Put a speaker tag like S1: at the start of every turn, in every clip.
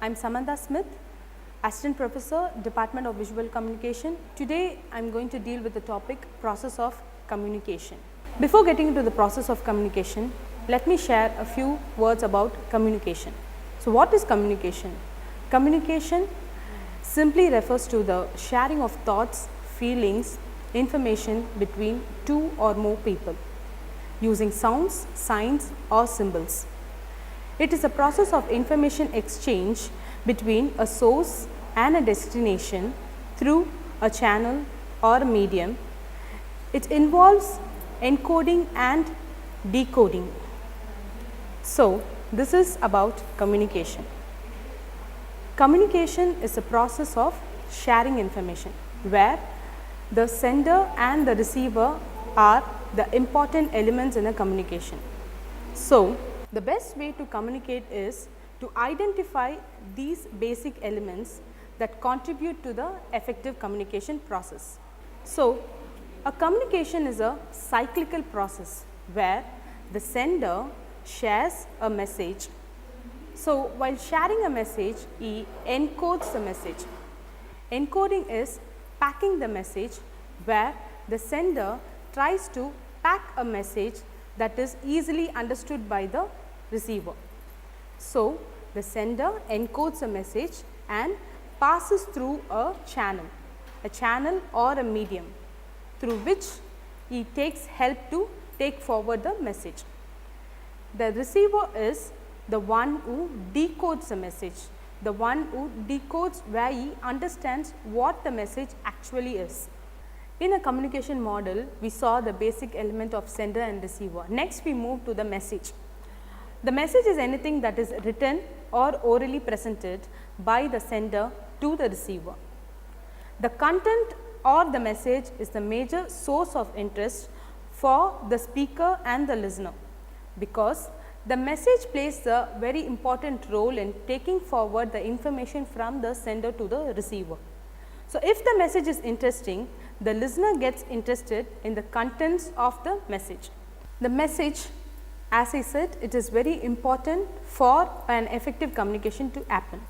S1: I'm Samandha Smith, Assistant Professor, Department of Visual Communication. Today I'm going to deal with the topic process of communication. Before getting into the process of communication, let me share a few words about communication. So what is communication? Communication simply refers to the sharing of thoughts, feelings, information between two or more people using sounds, signs or symbols. It is a process of information exchange between a source and a destination through a channel or a medium. It involves encoding and decoding. So, this is about communication. Communication is a process of sharing information where the sender and the receiver are the important elements in a communication. So, the best way to communicate is to identify these basic elements that contribute to the effective communication process. So, a communication is a cyclical process where the sender shares a message. So, while sharing a message, he encodes the message. Encoding is packing the message where the sender tries to pack a message that is easily understood by the receiver. So, the sender encodes a message and passes through a channel or a medium through which he takes help to take forward the message. The receiver is the one who decodes the message, the one who decodes where he understands what the message actually is. In a communication model, we saw the basic element of sender and receiver. Next, we move to the message. The message is anything that is written or orally presented by the sender to the receiver. The content or the message is the major source of interest for the speaker and the listener, because the message plays a very important role in taking forward the information from the sender to the receiver. So, if the message is interesting, the listener gets interested in the contents of the message. The message, as I said, it is very important for an effective communication to happen.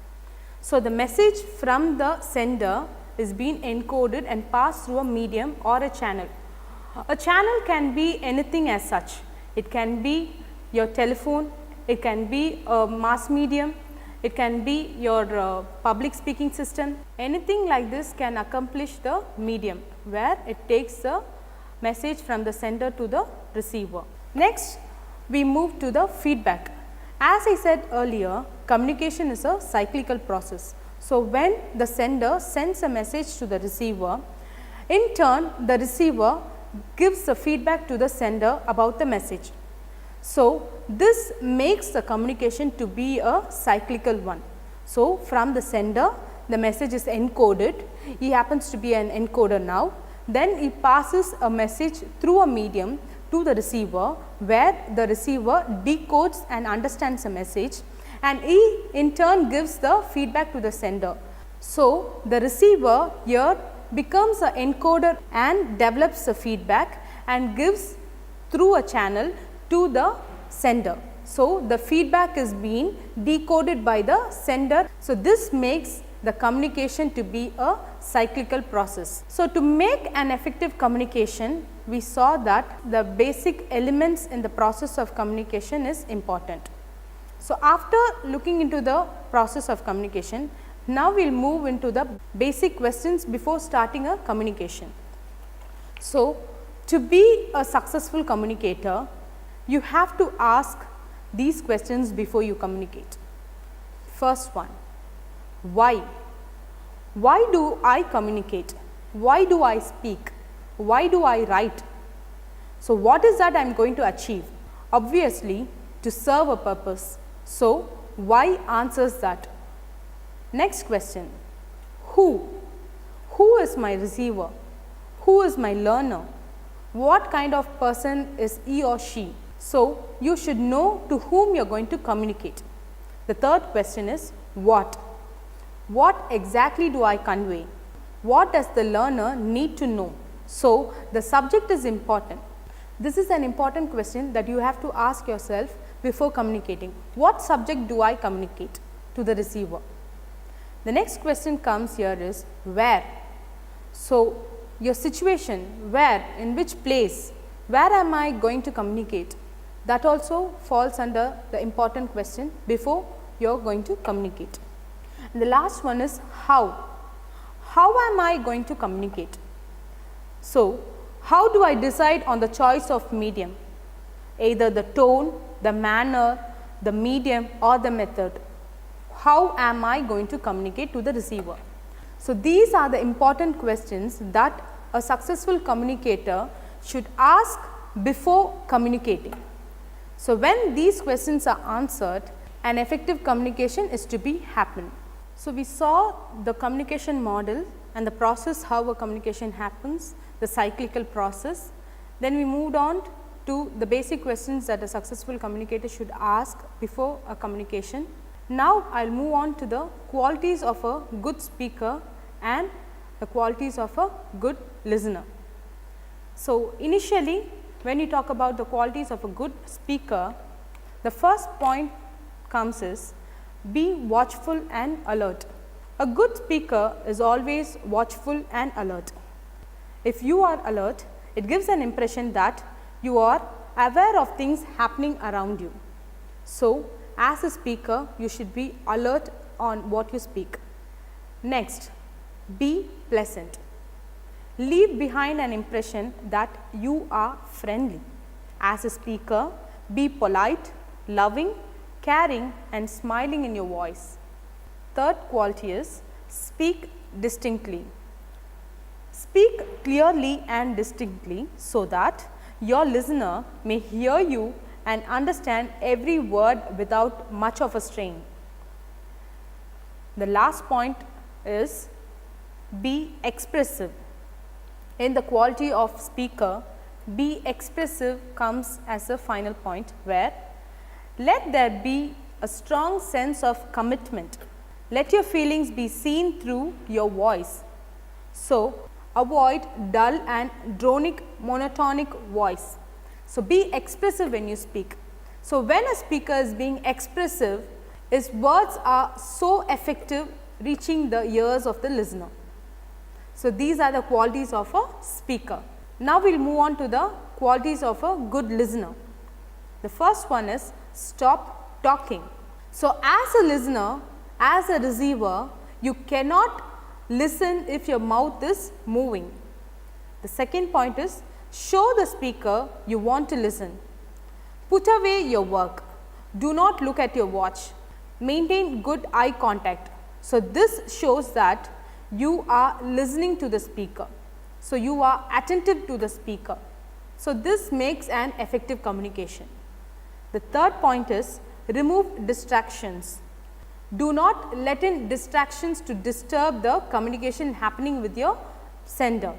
S1: So, the message from the sender is being encoded and passed through a medium or a channel. A channel can be anything as such. It can be your telephone, it can be a mass medium, it can be your public speaking system. Anything like this can accomplish the medium where it takes the message from the sender to the receiver. Next, we move to the feedback. As I said earlier, communication is a cyclical process. So, when the sender sends a message to the receiver, in turn the receiver gives the feedback to the sender about the message. So, this makes the communication to be a cyclical one. So, from the sender, the message is encoded. He happens to be an encoder now. Then he passes a message through a medium to the receiver, where the receiver decodes and understands the message, and he in turn gives the feedback to the sender. So, the receiver here becomes an encoder and develops the feedback and gives through a channel to the sender. So, the feedback is being decoded by the sender. So, this makes the communication to be a cyclical process. So, to make an effective communication, we saw that the basic elements in the process of communication is important. So, after looking into the process of communication, now we will move into the basic questions before starting a communication. So, to be a successful communicator, you have to ask these questions before you communicate. First one, why? Why do I communicate? Why do I speak? Why do I write? So, what is that I am going to achieve? Obviously, to serve a purpose. So, why answers that. Next question, who? Who is my receiver? Who is my learner? What kind of person is he or she? So, you should know to whom you are going to communicate. The third question is what? What exactly do I convey? What does the learner need to know? So, the subject is important. This is an important question that you have to ask yourself before communicating. What subject do I communicate to the receiver? The next question comes here is where. So, your situation, where, in which place, where am I going to communicate? That also falls under the important question before you are going to communicate. And the last one is how. How am I going to communicate? So, how do I decide on the choice of medium? Either the tone, the manner, the medium or the method. How am I going to communicate to the receiver? So, these are the important questions that a successful communicator should ask before communicating. So, when these questions are answered, an effective communication is to be happen. So, we saw the communication model and the process how a communication happens, the cyclical process. Then we moved on to the basic questions that a successful communicator should ask before a communication. Now, I will move on to the qualities of a good speaker and the qualities of a good listener. So, initially when you talk about the qualities of a good speaker, the first point comes is be watchful and alert. A good speaker is always watchful and alert. If you are alert, it gives an impression that you are aware of things happening around you. So, as a speaker, you should be alert on what you speak. Next, be pleasant. Leave behind an impression that you are friendly. As a speaker, be polite, loving, caring and smiling in your voice. Third quality is speak distinctly. Speak clearly and distinctly so that your listener may hear you and understand every word without much of a strain. The last point is be expressive. In the quality of speaker, be expressive comes as a final point where let there be a strong sense of commitment. Let your feelings be seen through your voice. So, avoid dull and dronic monotonic voice. So, be expressive when you speak. So, when a speaker is being expressive, his words are so effective reaching the ears of the listener. So, these are the qualities of a speaker. Now, we will move on to the qualities of a good listener. The first one is stop talking. So, as a listener, as a receiver, you cannot listen if your mouth is moving. The second point is show the speaker you want to listen. Put away your work. Do not look at your watch. Maintain good eye contact. So, this shows that you are listening to the speaker. So, you are attentive to the speaker. So, this makes an effective communication. The third point is remove distractions. Do not let in distractions to disturb the communication happening with your sender.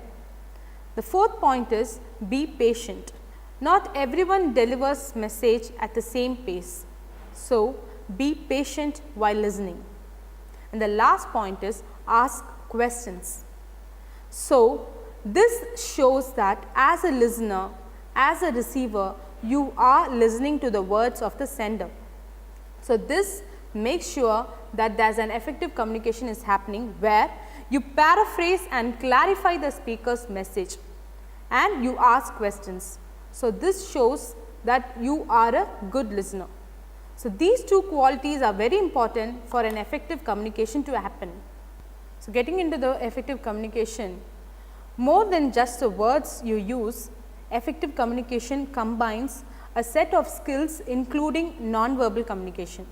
S1: The fourth point is be patient. Not everyone delivers message at the same pace. So, be patient while listening. And the last point is ask questions. So, this shows that as a listener, as a receiver, you are listening to the words of the sender. So, this makes sure that there is an effective communication is happening where you paraphrase and clarify the speaker's message and you ask questions. So, this shows that you are a good listener. So, these two qualities are very important for an effective communication to happen. So, getting into the effective communication, more than just the words you use, effective communication combines a set of skills including non-verbal communication.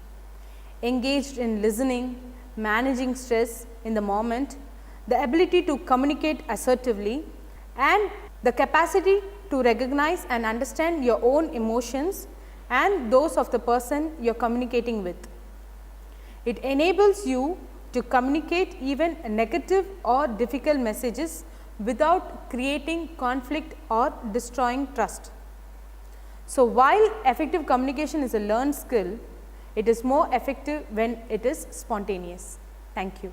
S1: Engaged in listening, managing stress in the moment, the ability to communicate assertively and the capacity to recognize and understand your own emotions and those of the person you are communicating with. It enables you to communicate even negative or difficult messages without creating conflict or destroying trust. So, while effective communication is a learned skill, it is more effective when it is spontaneous. Thank you.